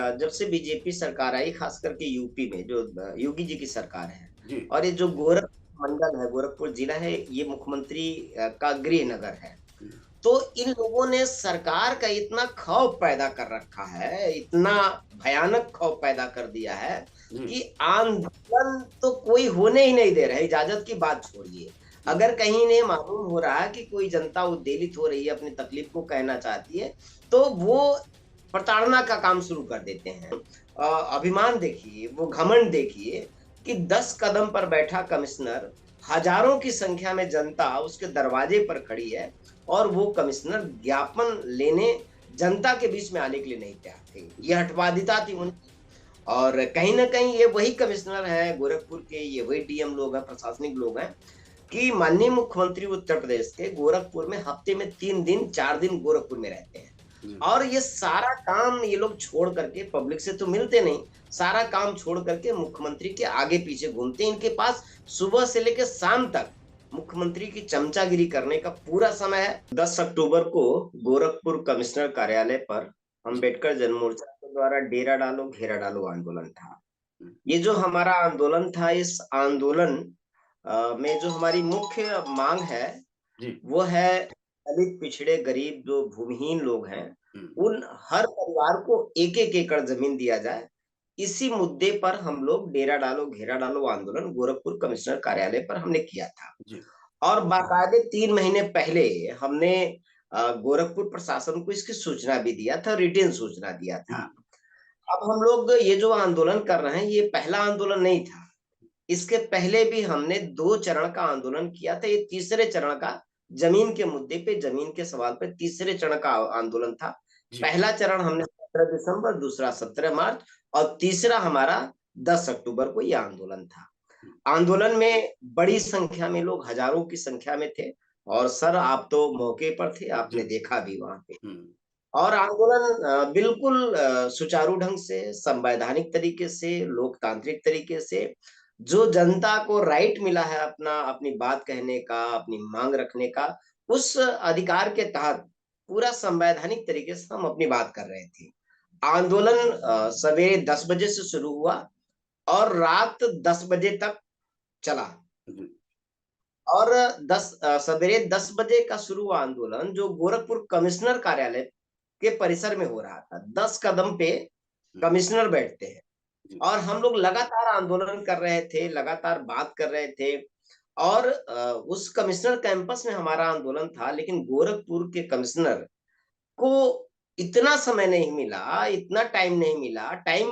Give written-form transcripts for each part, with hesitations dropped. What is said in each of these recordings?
जब से बीजेपी सरकार आई, खास करके यूपी में जो योगी जी की सरकार है, जी। और ये जो गोरख मंडल है, गोरखपुर जिला है, ये मुख्यमंत्री का गृह नगर है। हुँ, तो इन लोगों ने सरकार का इतना खौफ पैदा कर रखा है, इतना भयानक खौफ पैदा कर दिया है जी, कि आंदोलन तो कोई होने ही नहीं दे रहा है। इजाजत की बात छोड़िए, हुँ, अगर कहीं इन्हें मालूम हो रहा है कि कोई जनता उद्वेलित हो रही है, अपनी तकलीफ को कहना चाहती है, तो वो प्रताड़ना का काम शुरू कर देते हैं। अभिमान देखिए, वो घमंड देखिए कि 10 कदम पर बैठा कमिश्नर, हजारों की संख्या में जनता उसके दरवाजे पर खड़ी है, और वो कमिश्नर ज्ञापन लेने जनता के बीच में आने के लिए नहीं तैयार थे। ये हठवादिता थी उनकी। और कहीं न कहीं ये वही कमिश्नर हैं गोरखपुर के, ये वही डीएम लोग हैं, प्रशासनिक लोग हैं कि माननीय मुख्यमंत्री उत्तर प्रदेश के गोरखपुर में हफ्ते में 3 दिन, 4 दिन गोरखपुर में रहते हैं। जी, और ये सारा काम ये लोग छोड़ करके, पब्लिक से तो मिलते नहीं, सारा काम छोड़ करके मुख्यमंत्री के आगे-पीछे घूमते हैं। इनके पास सुबह से लेके शाम तक मुख्यमंत्री की चमचागिरी करने का पूरा समय है। 10 अक्टूबर को गोरखपुर कमिश्नर कार्यालय पर जी, अम्बेडकर जन मोर्चा के द्वारा डेरा डालो, घेरा डालो आंदोलन था। हुँ, ये जो हमारा आंदोलन था, इस आंदोलन में जो हमारी मुख्य मांग है, जी, वो है दलित, पिछड़े, गरीब जो भूमिहीन लोग हैं, हुँ, उन हर परिवार को 1-1 एकड़ ज़मीन दिया जाए। इसी मुद्दे पर हम लोग डेरा डालो, घेरा डालो आंदोलन गोरखपुर कमिश्नर कार्यालय पर हमने किया था। जी, और बाकायदे 3 महीने पहले हमने गोरखपुर प्रशासन को इसकी सूचना भी दिया था, रिटेन सूचना दिया हुँ, था। अब हम लोग ये जो आंदोलन कर रहे हैं, ये पहला आंदोलन नहीं था। इसके पहले भी हमने 2 चरण का आंदोलन किया था। ये तीसरे चरण का, ज़मीन के मुद्दे पे, ज़मीन के सवाल पे तीसरे चरण का आंदोलन था। जी, पहला चरण हमने 17 दिसंबर, दूसरा 17 मार्च और तीसरा हमारा 10 अक्टूबर को ये आंदोलन था। हुँ, आंदोलन में बड़ी संख्या में लोग, हज़ारों की संख्या में थे। और सर, आप तो मौके पर थे, जी, आपने देखा भी वहाँ पे। हुँ, और आंदोलन बिल्कुल सुचारू ढंग से, संवैधानिक तरीके से, लोकतांत्रिक तरीके से, जो जनता को राइट मिला है अपना, अपनी बात कहने का, अपनी माँग रखने का, उस अधिकार के तहत पूरा संवैधानिक तरीके से हम अपनी बात कर रहे थे। आंदोलन सवेरे 10 बजे से शुरू हुआ और रात 10 बजे तक चला। जी, और सवेरे 10 बजे का शुरू हुआ आंदोलन, जो गोरखपुर कमिश्नर कार्यालय के परिसर में हो रहा था। 10 कदम पे हुँ, कमिश्नर बैठते हैं। जी, और हम लोग लगातार आंदोलन कर रहे थे, लगातार बात कर रहे थे। और उस कमिश्नर कैंपस में हमारा आंदोलन था, लेकिन गोरखपुर के कमिश्नर को इतना समय नहीं मिला, इतना टाइम नहीं मिला। टाइम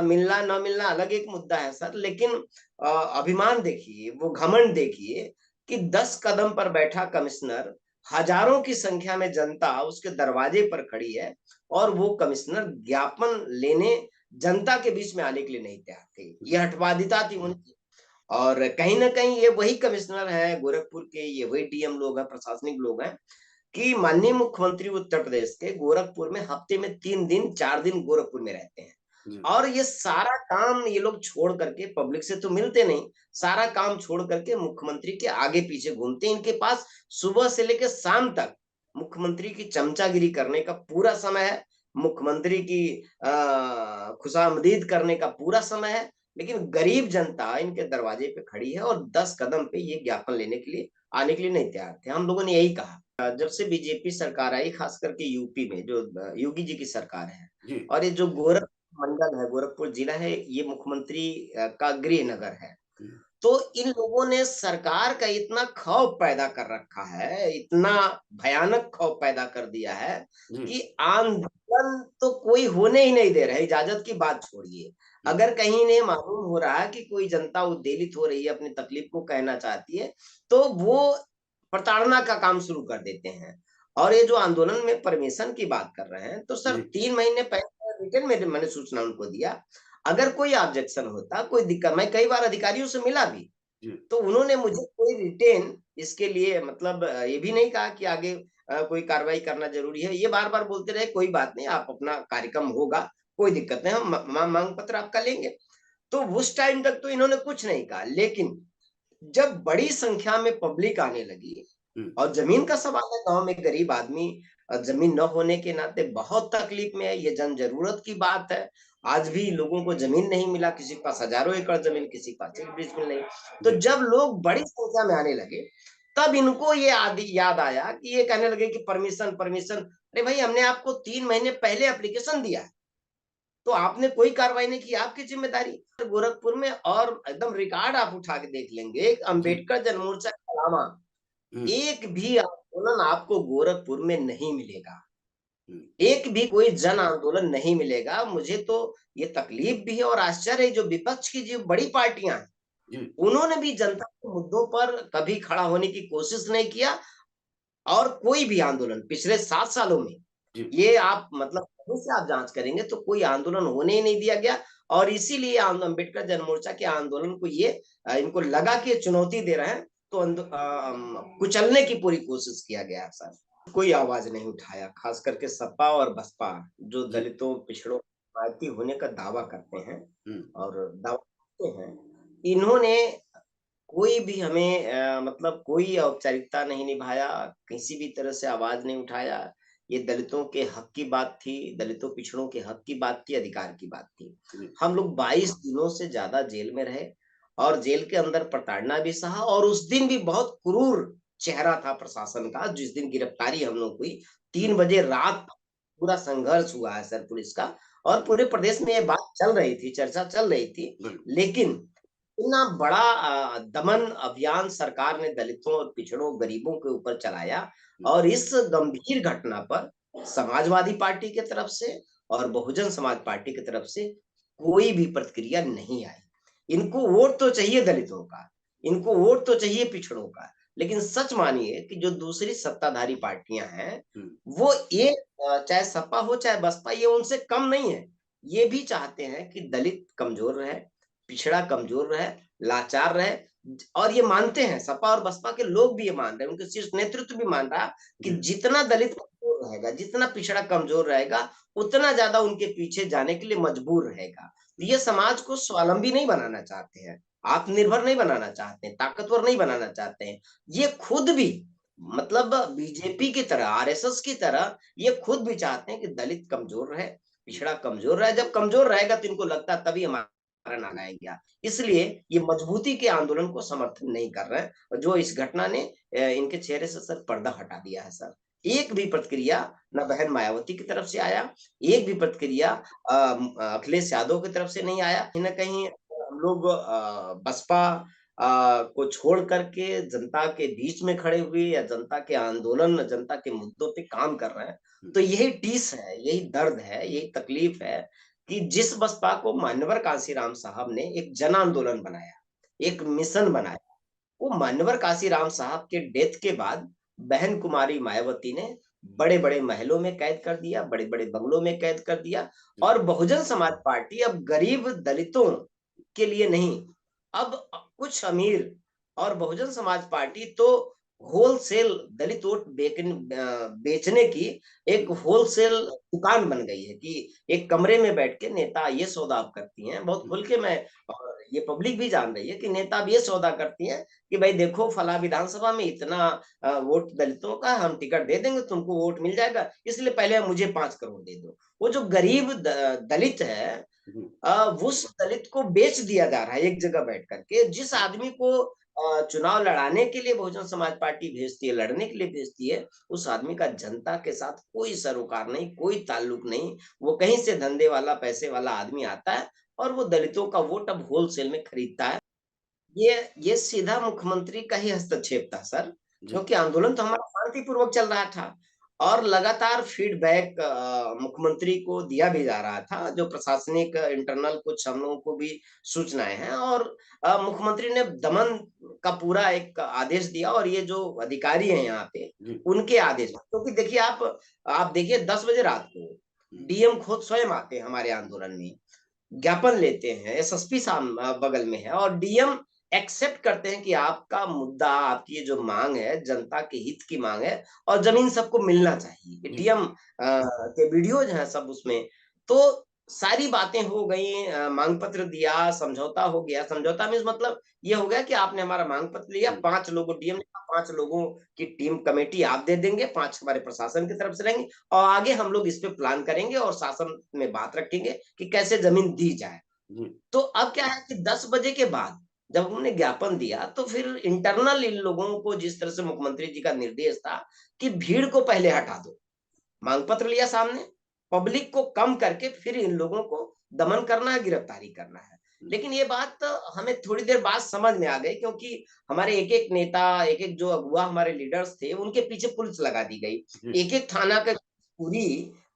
मिलना ना मिलना अलग एक मुद्दा है सर, लेकिन अभिमान देखिए, वो घमंड देखिए कि 10 कदम पर बैठा कमिश्नर, हजारों की संख्या में जनता उसके दरवाजे पर खड़ी है, और वो कमिश्नर ज्ञापन लेने जनता के बीच में आने के लिए नहीं तैयार थे। ये जी, हठवादिता थी उनकी। और कहीं न कहीं ये वही कमिश्नर हैं गोरखपुर के, ये वही डीएम लोग हैं, प्रशासनिक लोग हैं कि माननीय मुख्यमंत्री उत्तर प्रदेश के गोरखपुर में हफ्ते में 3 दिन, 4 दिन गोरखपुर में रहते हैं। जी, और ये सारा काम ये लोग छोड़ करके, पब्लिक से तो मिलते नहीं, सारा काम छोड़ करके मुख्यमंत्री के आगे-पीछे घूमते हैं। इनके पास सुबह से लेके शाम तक मुख्यमंत्री की चमचागिरी करने का पूरा समय है, मुख्यमंत्री की खुशामदीद करने का पूरा समय है, लेकिन गरीब जनता इनके दरवाजे पे खड़ी है और 10 कदम पे ये ज्ञापन लेने के लिए, आने के लिए नहीं तैयार थे। हम लोगों ने यही कहा। जब से बीजेपी सरकार आई, खास करके यूपी में जो योगी जी की सरकार है, जी, और ये जो गोरख मंडल है, गोरखपुर जिला है, ये मुख्यमंत्री का गृह नगर है। हुँ, तो इन लोगों ने सरकार का इतना खौफ पैदा कर रखा है, इतना भयानक खौफ पैदा कर दिया है जी, कि आंदोलन तो कोई होने ही नहीं दे रहा है। इजाज़त की बात छोड़िए, हुँ, अगर कहीं इन्हें मालूम हो रहा है कि कोई जनता उद्वेलित हो रही है, अपनी तकलीफ को कहना चाहती है, तो वो प्रताड़ना का काम शुरू कर देते हैं। और ये जो आंदोलन में परमिशन की बात कर रहे हैं, तो सर जी, 3 महीने पहले रिटन में मैंने सूचना उनको दिया। अगर कोई ऑब्जेक्शन होता, कोई दिक्कत, मैं कई बार अधिकारियों से मिला भी, जी, तो उन्होंने मुझे कोई रिटेन इसके लिए, मतलब ये भी नहीं कहा कि आगे कोई कार्रवाई करना ज़रूरी है। ये बार-बार बोलते रहे, कोई बात नहीं, आप अपना कार्यक्रम होगा, कोई दिक्कत नहीं, हम माँग पत्र आपका लेंगे। तो उस टाइम तक तो इन्होंने कुछ नहीं कहा, लेकिन जब बड़ी संख्या में पब्लिक आने लगी हुँ, और ज़मीन का सवाल है, गाँव में गरीब आदमी जमीन न होने के नाते बहुत तकलीफ में है, ये जन जरूरत की बात है। आज भी लोगों को जमीन नहीं मिला, किसी के पास हजारों एकड़ जमीन, किसी के पास एक बीस मिल नहीं। तो जी, जब लोग बड़ी संख्या में आने लगे, तब इनको ये आदि याद आया कि ये कहने लगे कि परमिशन परमिशन। अरे भाई, हमने आपको 3 महीने पहले एप्लीकेशन दिया है, तो आपने कोई कार्रवाई नहीं की, आपकी जिम्मेदारी। गोरखपुर में और एकदम रिकॉर्ड आप उठा के देख लेंगे, जी, अम्बेडकर जनमोर्चा के अलावा हुँ, एक भी आंदोलन आपको गोरखपुर में नहीं मिलेगा। हुँ, एक भी कोई जन आंदोलन नहीं मिलेगा। मुझे तो ये तकलीफ भी है और आश्चर्य है, जो विपक्ष की जो बड़ी पार्टियां हैं, जी, उन्होंने भी जनता के मुद्दों पर कभी खड़ा होने की कोशिश नहीं किया। और कोई भी आंदोलन पिछले 7 सालों में, जी, ये आप मतलब कहीं से आप जाँच करेंगे तो कोई आंदोलन होने ही नहीं दिया गया। और इसीलिए अम्बेडकर जनमोर्चा के आंदोलन को ये इनको लगा कि ये चुनौती दे रहे हैं, तो कुचलने की पूरी कोशिश किया गया है सर। कोई आवाज़ नहीं उठाया, खास करके सपा और बसपा, जो जी, दलितों, पिछड़ों, हिमायती होने का दावा करते हैं हुँ, और दावा करते हैं, इन्होंने कोई भी हमें मतलब कोई औपचारिकता नहीं निभाया, किसी भी तरह से आवाज़ नहीं उठाया। ये दलितों के हक की बात थी, दलितों पिछड़ों के हक की बात थी, अधिकार की बात थी। जी, हम लोग 22 दिनों से ज़्यादा जेल में रहे और जेल के अंदर प्रताड़ना भी सहा, और उस दिन भी बहुत क्रूर चेहरा था प्रशासन का, जिस दिन गिरफ्तारी हम लोग हुई। हुँ, 3 बजे रात पूरा संघर्ष हुआ है सर पुलिस का, और पूरे प्रदेश में ये बात चल रही थी, चर्चा चल रही थी। बिल्कुल, लेकिन इतना बड़ा दमन अभियान सरकार ने दलितों और पिछड़ों, गरीबों के ऊपर चलाया, हुँ, और इस गंभीर घटना पर समाजवादी पार्टी की तरफ से और बहुजन समाज पार्टी की तरफ से कोई भी प्रतिक्रिया नहीं आई। इनको वोट तो चाहिए दलितों का, इनको वोट तो चाहिए पिछड़ों का, लेकिन सच मानिए कि जो दूसरी सत्ताधारी पार्टियां हैं, हुँ, वो ये चाहे सपा हो चाहे बसपा, ये उनसे कम नहीं है। ये भी चाहते हैं कि दलित कमजोर रहे, पिछड़ा कमज़ोर रहे, लाचार रहे। और ये मानते हैं, सपा और बसपा के लोग भी ये मान रहे हैं, उनके शीर्ष नेतृत्व भी मान रहा कि जी, जितना दलित कमज़ोर रहेगा, जितना पिछड़ा कमज़ोर रहेगा, उतना ज़्यादा उनके पीछे जाने के लिए मजबूर रहेगा। तो हुँ, ये समाज को स्वावलंबी नहीं बनाना चाहते हैं, आत्मनिर्भर नहीं बनाना चाहते हैं, ताकतवर नहीं बनाना चाहते हैं। ये खुद भी मतलब बीजेपी की तरह, आरएसएस की तरह, ये खुद भी चाहते हैं कि दलित कमज़ोर रहे, हुँ, पिछड़ा कमज़ोर रहे। जब कमज़ोर रहेगा तो इनको लगता है तभी हमारा नारा आएगा। इसलिए ये मजबूती के आंदोलन को समर्थन नहीं कर रहे हैं, जो इस घटना ने इनके चेहरे से सर पर्दा हटा दिया है सर। एक भी प्रतिक्रिया ना बहन मायावती की तरफ से आया, एक भी प्रतिक्रिया अखिलेश यादव की तरफ से नहीं आया। कहीं न कहीं हम लोग बसपा को छोड़ कर के जनता के बीच में खड़े हुए, या जनता के आंदोलन, जनता के मुद्दों पे काम कर रहे हैं। हुँ, तो यही टीस है, यही दर्द है, यही तकलीफ है कि जिस बसपा को मान्यवर कांशीराम साहब ने एक जन आंदोलन बनाया, जी, एक मिशन बनाया, वो मान्यवर कांशीराम साहब के डेथ के बाद बहन कुमारी मायावती ने बड़े-बड़े महलों में कैद कर दिया, बड़े-बड़े बंगलों में कैद कर दिया। जी, और बहुजन समाज पार्टी अब गरीब दलितों के लिए नहीं, अब कुछ अमीर और बहुजन समाज पार्टी तो होलसेल दलित वोट बेचने की हुँ, एक होलसेल दुकान बन गई है कि एक कमरे में बैठ के नेता ये सौदा अब करती हैं, बहुत हुँ, खुल के मैं, और ये पब्लिक भी जान रही है कि नेता अब ये सौदा करती हैं कि भाई देखो, फला विधानसभा में इतना वोट दलितों का, हम टिकट दे देंगे, तुमको वोट मिल जाएगा, इसलिए पहले मुझे 5 करोड़ दे दो। वो जो गरीब दलित है, जी, उस दलित को बेच दिया जा रहा है एक जगह बैठ कर के। जिस हुँ, आदमी को चुनाव लड़ाने के लिए बहुजन समाज पार्टी भेजती है, लड़ने के लिए भेजती है, उस आदमी का जनता के साथ कोई सरोकार नहीं, कोई ताल्लुक नहीं। वो कहीं से धंधे वाला, पैसे वाला आदमी आता है और वो दलितों का वोट अब होलसेल में खरीदता है। ये सीधा मुख्यमंत्री का ही हस्तक्षेप था सर, जी, क्योंकि आंदोलन तो हमारा शांतिपूर्वक चल रहा था, और लगातार फीडबैक मुख्यमंत्री को दिया भी जा रहा था, जो प्रशासनिक इंटरनल कुछ हम लोगों को भी सूचनाएँ हैं, और मुख्यमंत्री ने दमन का पूरा एक आदेश दिया, और ये जो अधिकारी हैं यहाँ पे, जी, उनके आदेश, क्योंकि देखिए आप देखिए 10 बजे रात को हुँ, डीएम खुद स्वयं आते हैं हमारे आंदोलन में। ज्ञापन लेते हैं, एसएसपी बगल में है, और डीएम एक्सेप्ट करते हैं कि आपका मुद्दा, आपकी ये जो माँग है, जनता के हित की माँग है, और ज़मीन सबको मिलना चाहिए। जी, डीएम के वीडियोज़ हैं सब उसमें। तो सारी बातें हो गई, मांग पत्र दिया, समझौता हो गया। समझौता मीन्स मतलब ये हो गया कि आपने हमारा मांग पत्र लिया, हुँ, 5 लोगों डीएम ने कहा 5 लोगों की टीम कमेटी आप दे देंगे, 5 हमारे प्रशासन की तरफ से रहेंगे और आगे हम लोग इस पे प्लान करेंगे और शासन में बात रखेंगे कि कैसे ज़मीन दी जाए। जी, तो अब क्या है कि 10 बजे के बाद जब उन्होंने ज्ञापन दिया तो फिर इंटरनल इन लोगों को जिस तरह से मुख्यमंत्री जी का निर्देश था कि भीड़ को पहले हटा दो। मांग पत्र लिया सामने, पब्लिक को कम करके फिर इन लोगों को दमन करना है, गिरफ्तारी करना है। हुँ, लेकिन ये बात तो हमें थोड़ी देर बाद समझ में आ गई क्योंकि हमारे एक-एक नेता, एक-एक जो अगुआ हमारे लीडर्स थे, उनके पीछे पुलिस लगा दी गई। जी, एक-एक थाना का पूरी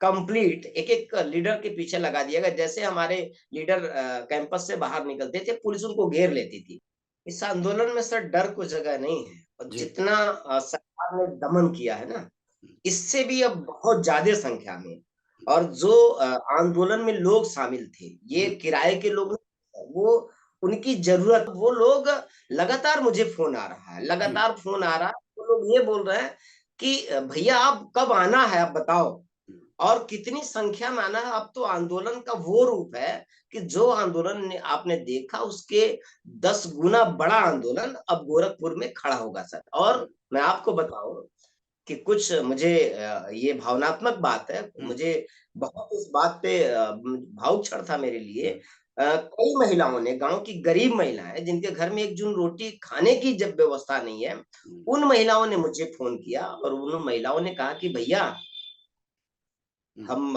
कंप्लीट एक-एक लीडर के पीछे लगा दिया गया। जैसे हमारे लीडर कैंपस से बाहर निकलते थे, पुलिस उनको घेर लेती थी। इस आंदोलन में सर डर को जगह नहीं है और जी, जितना सरकार ने दमन किया है ना, हुँ, इससे भी अब बहुत ज़्यादा संख्या में और जो आंदोलन में लोग शामिल थे, ये जी, किराए के लोग नहीं, वो उनकी ज़रूरत वो लोग लगातार मुझे फ़ोन आ रहा है, जी, लगातार फ़ोन आ रहा है, वो लोग ये बोल रहे हैं कि भैया आप कब आना है आप बताओ? हुँ, और कितनी संख्या में आना है, अब तो आंदोलन का वो रूप है कि जो आंदोलन ने आपने देखा उसके 10 गुना बड़ा आंदोलन अब गोरखपुर में खड़ा होगा सर। हुँ, और मैं आपको बताऊँ कि कुछ मुझे ये भावनात्मक बात है, हुँ, मुझे बहुत इस बात पे भावुक क्षण था मेरे लिए। हुँ, कई महिलाओं ने गाँव की गरीब महिलाएँ जिनके घर में एक जून रोटी खाने की जब व्यवस्था नहीं है, हुँ, उन महिलाओं ने मुझे फ़ोन किया और उन महिलाओं ने कहा कि भैया हुँ, हम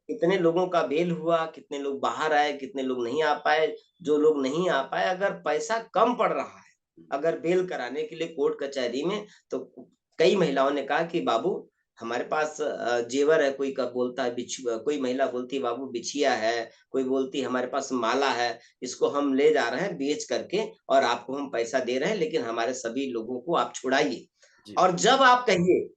कितने लोगों का बेल हुआ, कितने लोग बाहर आए, कितने लोग नहीं आ पाए। जो लोग नहीं आ पाए अगर पैसा कम पड़ रहा है, हुँ, अगर बेल कराने के लिए कोर्ट कचहरी में तो कई महिलाओं ने कहा कि बाबू हमारे पास जेवर है, कोई का बोलता है कोई महिला बोलती है बाबू बिछिया है, कोई बोलती है हमारे पास माला है, इसको हम ले जा रहे हैं बेच करके और आपको हम पैसा दे रहे हैं लेकिन हमारे सभी लोगों को आप छुड़ाइए। जी, और जब आप कहिए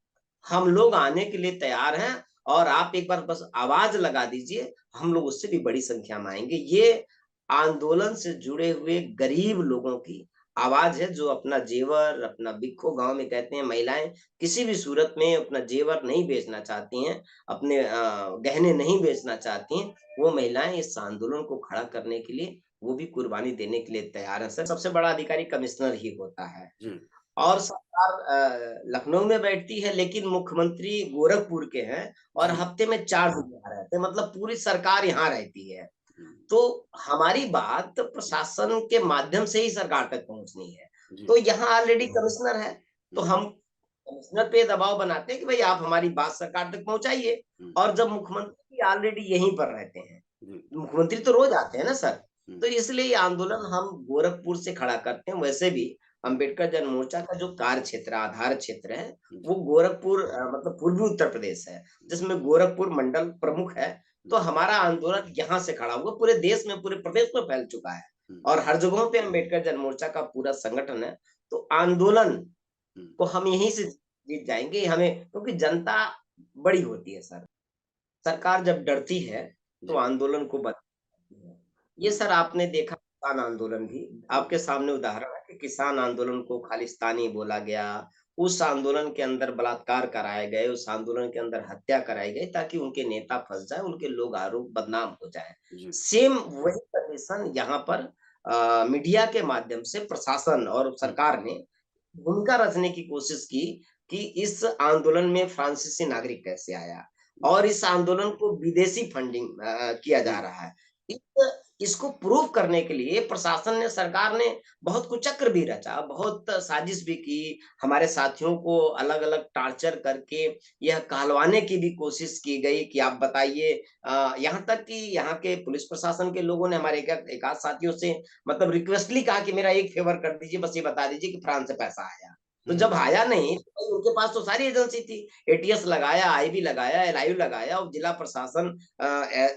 हम लोग आने के लिए तैयार हैं और आप एक बार बस आवाज़ लगा दीजिए, हम लोग उससे भी बड़ी संख्या में आएँगे। ये आंदोलन से जुड़े हुए गरीब लोगों की आवाज़ है, जो अपना जेवर, अपना बिक्खो गाँव में कहते हैं महिलाएँ, किसी भी सूरत में अपना जेवर नहीं बेचना चाहती हैं, अपने गहने नहीं बेचना चाहती हैं, वो महिलाएँ इस आंदोलन को खड़ा करने के लिए, वो भी कुर्बानी देने के लिए तैयार हैं। सर, सबसे बड़ा अधिकारी कमिश्नर ही होता है। जी, और सरकार लखनऊ में बैठती है लेकिन मुख्यमंत्री गोरखपुर के हैं और जी, हफ्ते में 4 दिन यहाँ रहते हैं, मतलब पूरी सरकार यहाँ रहती है। हुँ, तो हमारी बात प्रशासन के माध्यम से ही सरकार तक पहुँचनी है। जी, तो यहाँ ऑलरेडी कमिश्नर है, तो हुँ, हम कमिश्नर पे दबाव बनाते हैं कि भई आप हमारी बात सरकार तक पहुँचाइए हुँ, और जब मुख्यमंत्री ऑलरेडी यहीं पर रहते हैं, जी, मुख्यमंत्री तो रोज़ आते हैं ना सर, हुँ, तो इसलिए ये आंदोलन हम गोरखपुर से खड़ा करते हैं। वैसे भी अम्बेडकर जन मोर्चा का जो कार्य क्षेत्र, आधार क्षेत्र है, वो जी, गोरखपुर मतलब पूर्वी उत्तर प्रदेश है, जिसमें गोरखपुर मंडल प्रमुख है। तो हुँ, हमारा आंदोलन यहाँ से खड़ा हुआ, पूरे देश में, पूरे प्रदेश में फैल चुका है हुँ, और हर जगहों पे अम्बेडकर जन मोर्चा का पूरा संगठन है। तो आंदोलन हुँ, को हम यहीं से जीत जाएँगे, हमें क्योंकि जनता बड़ी होती है सर। सरकार जब डरती है, तो जी, आंदोलन को बताती है। ये हुँ, सर आपने देखा किसान आंदोलन भी, हुँ, आपके सामने उदाहरण है कि किसान आंदोलन को खालिस्तानी बोला गया, उस आंदोलन के अंदर बलात्कार कराए गए, उस आंदोलन के अंदर हत्या कराई गई ताकि उनके नेता फँस जाएँ, उनके लोग आरोप बदनाम हो जाएँ। जी, सेम वही कंडीशन यहाँ पर मीडिया के माध्यम से प्रशासन और हुँ, सरकार ने भूमिका रचने की कोशिश की कि इस आंदोलन में फ्रांसीसी नागरिक कैसे आया और इस आंदोलन को विदेशी फंडिंग किया जा जी, रहा है। इस इसको प्रूव करने के लिए प्रशासन ने सरकार ने बहुत कुचक्र भी रचा, बहुत साजिश भी की, हमारे साथियों को अलग-अलग टॉर्चर करके यह कहलवाने की भी कोशिश की गई कि आप बताइए यहाँ तक कि यहाँ के पुलिस प्रशासन के लोगों ने हमारे एक आध साथियों से मतलब रिक्वेस्टली कहा कि मेरा एक फ़ेवर कर दीजिए, बस ये बता दीजिए कि फ्रांस से पैसा आया। तो हुँ, जब आया नहीं, तो भाई उनके पास तो सारी एजेंसी थी। एटीएस लगाया, आईबी लगाया, एलआईयू लगाया और जिला प्रशासन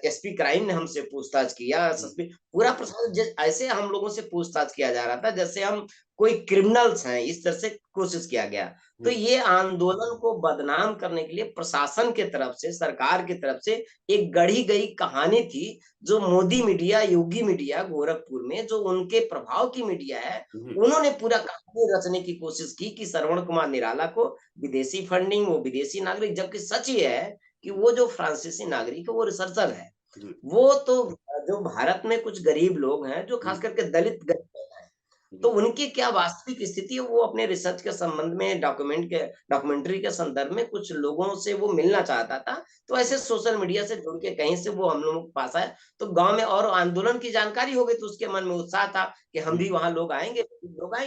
एसपी क्राइम ने हमसे पूछताछ किया, हुँ, एसएसपी पूरा प्रशासन ऐसे हम लोगों से पूछताछ किया जा रहा था जैसे हम कोई क्रिमिनल्स हैं, इस तरह से कोशिश किया गया। तो हुँ, ये आंदोलन को बदनाम करने के लिए प्रशासन की तरफ से, सरकार की तरफ से एक गढ़ी गई कहानी थी जो मोदी मीडिया, योगी मीडिया गोरखपुर में जो उनके प्रभाव की मीडिया है, जी, उन्होंने पूरा कहानी रचने की कोशिश की कि श्रवण कुमार निराला को विदेशी फंडिंग, वो विदेशी नागरिक, जबकि सच ये है कि वो जो फ्रांसीसी नागरिक है, वो रिसर्चर है। जी, वो तो जो भारत में कुछ गरीब लोग हैं, जो खास हुँ, करके दलित गरीब लोग हैं, तो जी, उनकी क्या वास्तविक स्थिति है, वो अपने रिसर्च के संबंध में डॉक्यूमेंट्री के संदर्भ में कुछ लोगों से वो मिलना चाहता था। तो हुँ, ऐसे सोशल मीडिया से जुड़ के कहीं से वो हम लोगों के पास आया, तो गाँव में और आंदोलन की जानकारी हो गई, तो उसके मन में उत्साह था कि हम हुँ, भी वहाँ लोग आएँगे,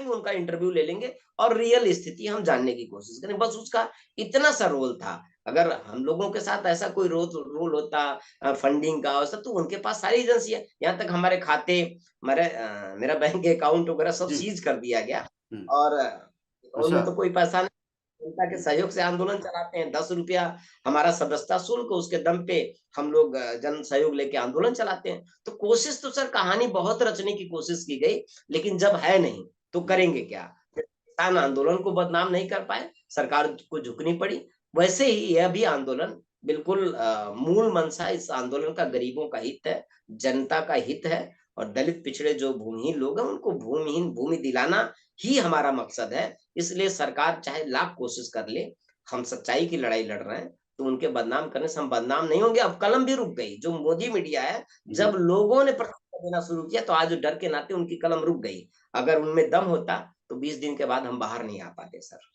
उनका इंटरव्यू ले लेंगे और रियल स्थिति हम जानने की कोशिश करें। बस उसका इतना सा रोल था। अगर हम लोगों के साथ ऐसा कोई रोल होता फंडिंग का और सब, तो उनके पास सारी एजेंसी है। यहाँ तक हमारे खाते, मेरा बैंक अकाउंट वगैरह सब जी, सीज कर दिया गया हुँ, और अकाउंट अच्छा, में तो कोई पैसा नहीं, जनता के हुँ, सहयोग से आंदोलन चलाते हैं। ₹10 हमारा सदस्यता शुल्क, उसके दम पे हम लोग जन सहयोग लेके आंदोलन चलाते हैं। तो कोशिश तो सर कहानी बहुत रचने की कोशिश की गई, लेकिन जब है नहीं, तो जी, करेंगे क्या? किसान आंदोलन को बदनाम नहीं कर पाए, सरकार को झुकनी पड़ी। वैसे ही यह भी आंदोलन बिल्कुल मूल मंशा इस आंदोलन का गरीबों का हित है, जनता का हित है और दलित पिछड़े जो भूमिहीन लोग हैं, उनको भूमि दिलाना ही हमारा मकसद है। इसलिए सरकार चाहे लाख कोशिश कर ले, हम सच्चाई की लड़ाई लड़ रहे हैं, तो उनके बदनाम करने से हम बदनाम नहीं होंगे। अब कलम भी रुक गई, जो मोदी मीडिया है, जी। जब लोगों ने प्रतिक्रिया देना शुरू किया, तो आज डर के नाते उनकी कलम रुक गई। अगर उनमें दम होता, तो 20 दिन के बाद हम बाहर नहीं आ पाते सर।